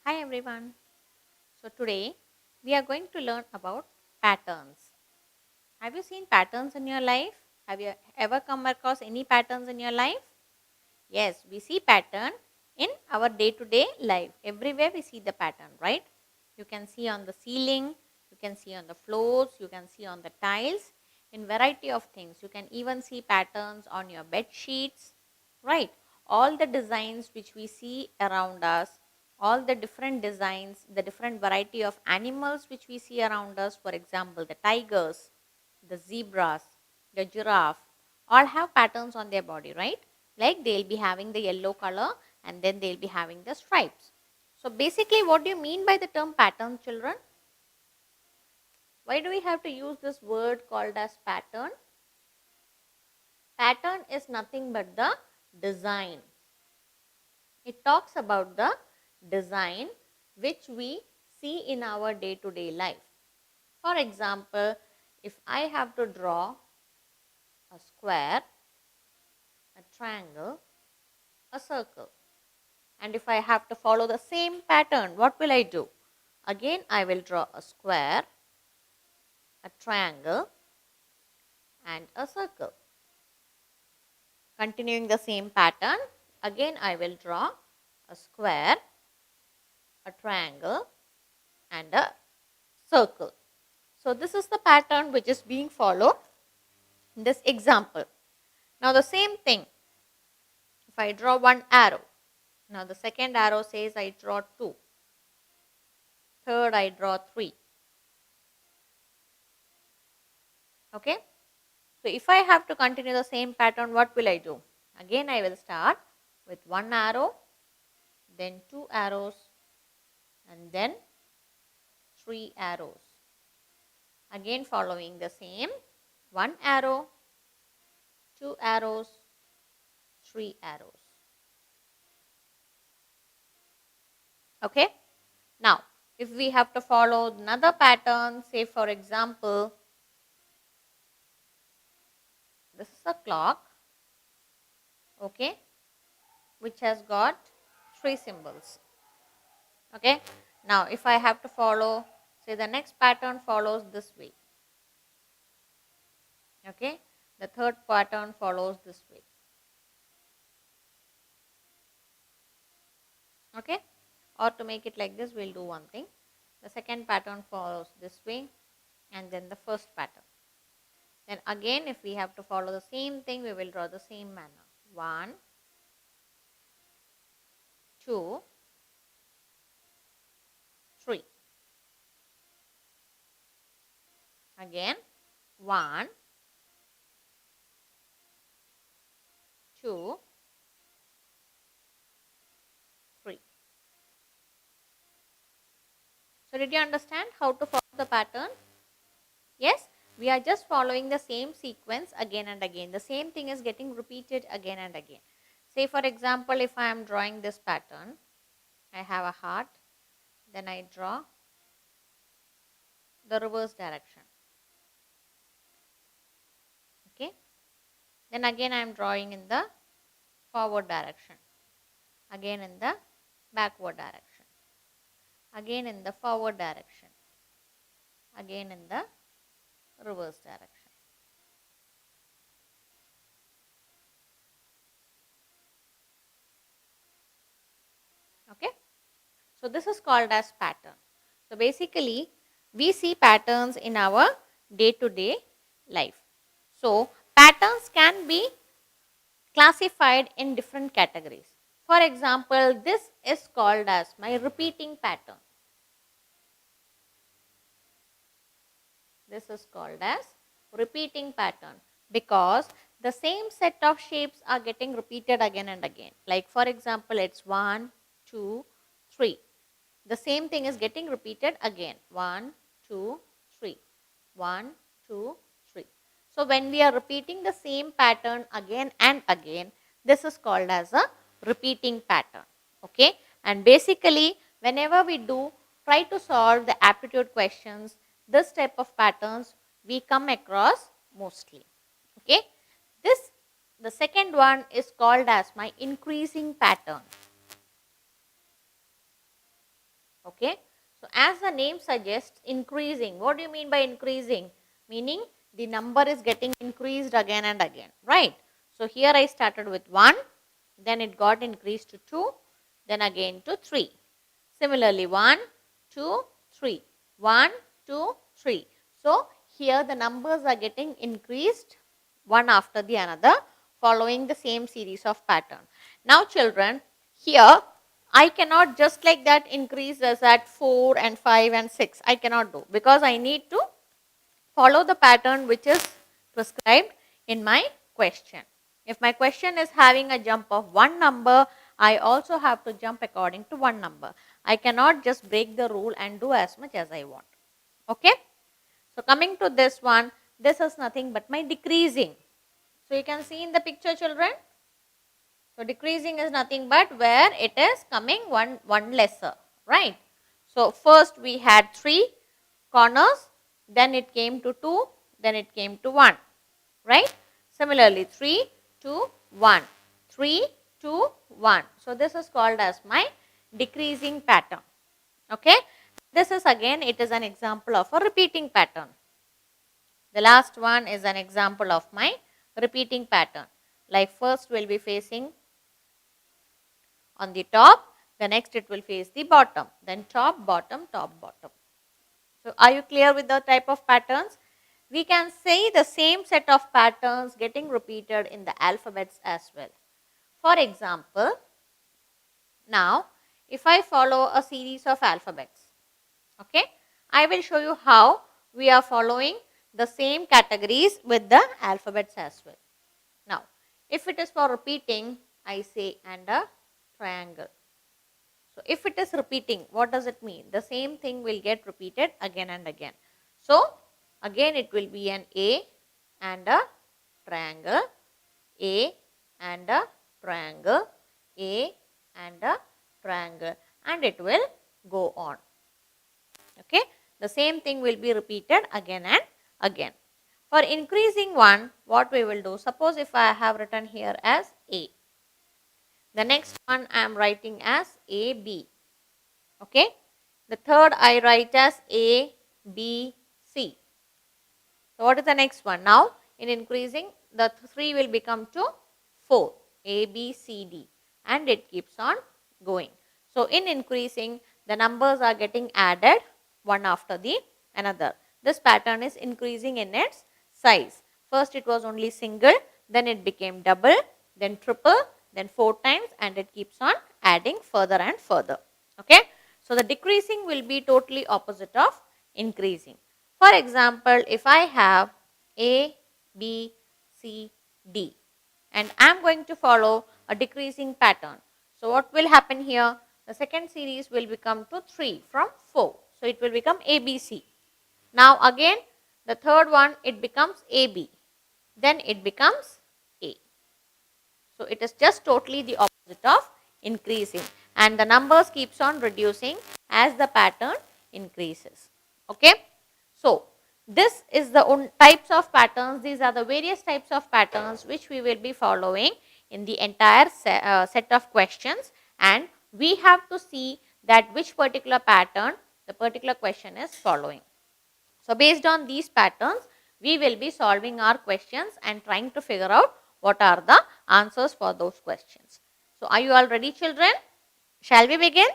Hi everyone. So today we are going to learn about patterns. Have you seen patterns in your life? Have you ever come across any patterns in your life? Yes, we see pattern in our day-to-day life. Everywhere we see the pattern, right? You can see on the ceiling, you can see on the floors, you can see on the tiles, in variety of things. You can even see patterns on your bed sheets, right? All the designs which we see around us, all the different designs, the different variety of animals which we see around us, for example, the tigers, the zebras, the giraffe, all have patterns on their body, right? Like they'll be having the yellow color and then they'll be having the stripes. So basically, what do you mean by the term pattern, children? Why do we have to use this word called as pattern? Pattern is nothing but the design. It talks about the design which we see in our day-to-day life. For example, if I have to draw a square, a triangle, a circle, and if I have to follow the same pattern, what will I do? Again, I will draw a square, a triangle, and a circle. Continuing the same pattern, again I will draw a square, a triangle, and a circle. So this is the pattern which is being followed in this example. Now the same thing, if I draw one arrow, now the second arrow says I draw 2, third I draw 3. Okay. So if I have to continue the same pattern, what will I do? Again I will start with one arrow, then 2 arrows, and then 3 arrows. Again following the same, one arrow, 2 arrows, 3 arrows. Okay. Now if we have to follow another pattern, say for example, this is a clock, okay, which has got 3 symbols. Okay. Now if I have to follow, say the next pattern follows this way. Okay. The third pattern follows this way. Okay. Or to make it like this, we'll do one thing. The second pattern follows this way and then the first pattern. Then again, if we have to follow the same thing, we will draw the same manner. 1, 2, 3. Again, 1, 2, 3. So did you understand how to follow the pattern? Yes, we are just following the same sequence again and again. The same thing is getting repeated again and again. Say for example, if I am drawing this pattern, I have a heart, then I draw the reverse direction. Okay. Then again I am drawing in the forward direction. Again in the backward direction. Again in the forward direction. Again in the reverse direction. Okay. So this is called as pattern. So basically we see patterns in our day-to-day life. So patterns can be classified in different categories. For example, this is called as my repeating pattern. This is called as repeating pattern because the same set of shapes are getting repeated again and again. Like for example, it's 1, 2, 3. The same thing is getting repeated again. 1, 2, 3. 1, 2, 3. So when we are repeating the same pattern again and again, this is called as a repeating pattern. Okay. And basically, whenever we do try to solve the aptitude questions, this type of patterns we come across mostly. Okay. This, the second one is called as my increasing pattern. Okay. So, as the name suggests, increasing. What do you mean by increasing? Meaning the number is getting increased again and again, right? So, here I started with 1, then it got increased to 2, then again to 3. Similarly, 1, 2, 3, 1, 2, 3. So, here the numbers are getting increased one after the another, following the same series of pattern. Now, children, here I cannot just like that increase as at 4 and 5 and 6. I cannot do, because I need to follow the pattern which is prescribed in my question. If my question is having a jump of one number, I also have to jump according to one number. I cannot just break the rule and do as much as I want. Okay. So, coming to this one, this is nothing but my decreasing. So, you can see in the picture, children. So, decreasing is nothing but where it is coming one lesser, right. So, first we had 3 corners, then it came to 2, then it came to 1, right. Similarly, 3, 2, 1, 3, 2, 1. So, this is called as my decreasing pattern. Okay. This is again, it is an example of a repeating pattern. The last one is an example of my repeating pattern. Like first we will be facing on the top, the next it will face the bottom, then top, bottom, top, bottom. So, are you clear with the type of patterns? We can say the same set of patterns getting repeated in the alphabets as well. For example, now if I follow a series of alphabets, okay, I will show you how we are following the same categories with the alphabets as well. Now, if it is for repeating, I say and a triangle. So, if it is repeating, what does it mean? The same thing will get repeated again and again. So, again it will be an A and a triangle, A and a triangle, A and a triangle, and it will go on. Okay. The same thing will be repeated again and again. For increasing one, what we will do? Suppose if I have written here as A. The next one I am writing as AB. Okay. The third I write as A, B, C. So, what is the next one? Now, in increasing, the 3 will become to 4, A, B, C, D, and it keeps on going. So, in increasing, the numbers are getting added one after the another. This pattern is increasing in its size. First it was only single, then it became double, then triple, then 4 times, and it keeps on adding further and further. Okay. So, the decreasing will be totally opposite of increasing. For example, if I have A, B, C, D, and I am going to follow a decreasing pattern. So, what will happen here? The second series will become to 3 from 4. So, it will become ABC. Now, again the third one, it becomes AB, then it becomes A. So, it is just totally the opposite of increasing, and the numbers keeps on reducing as the pattern increases. Okay. So, this is the types of patterns. These are the various types of patterns which we will be following in the entire set of questions, and we have to see that which particular pattern the particular question is following. So, based on these patterns, we will be solving our questions and trying to figure out what are the answers for those questions. So, are you all ready, children? Shall we begin?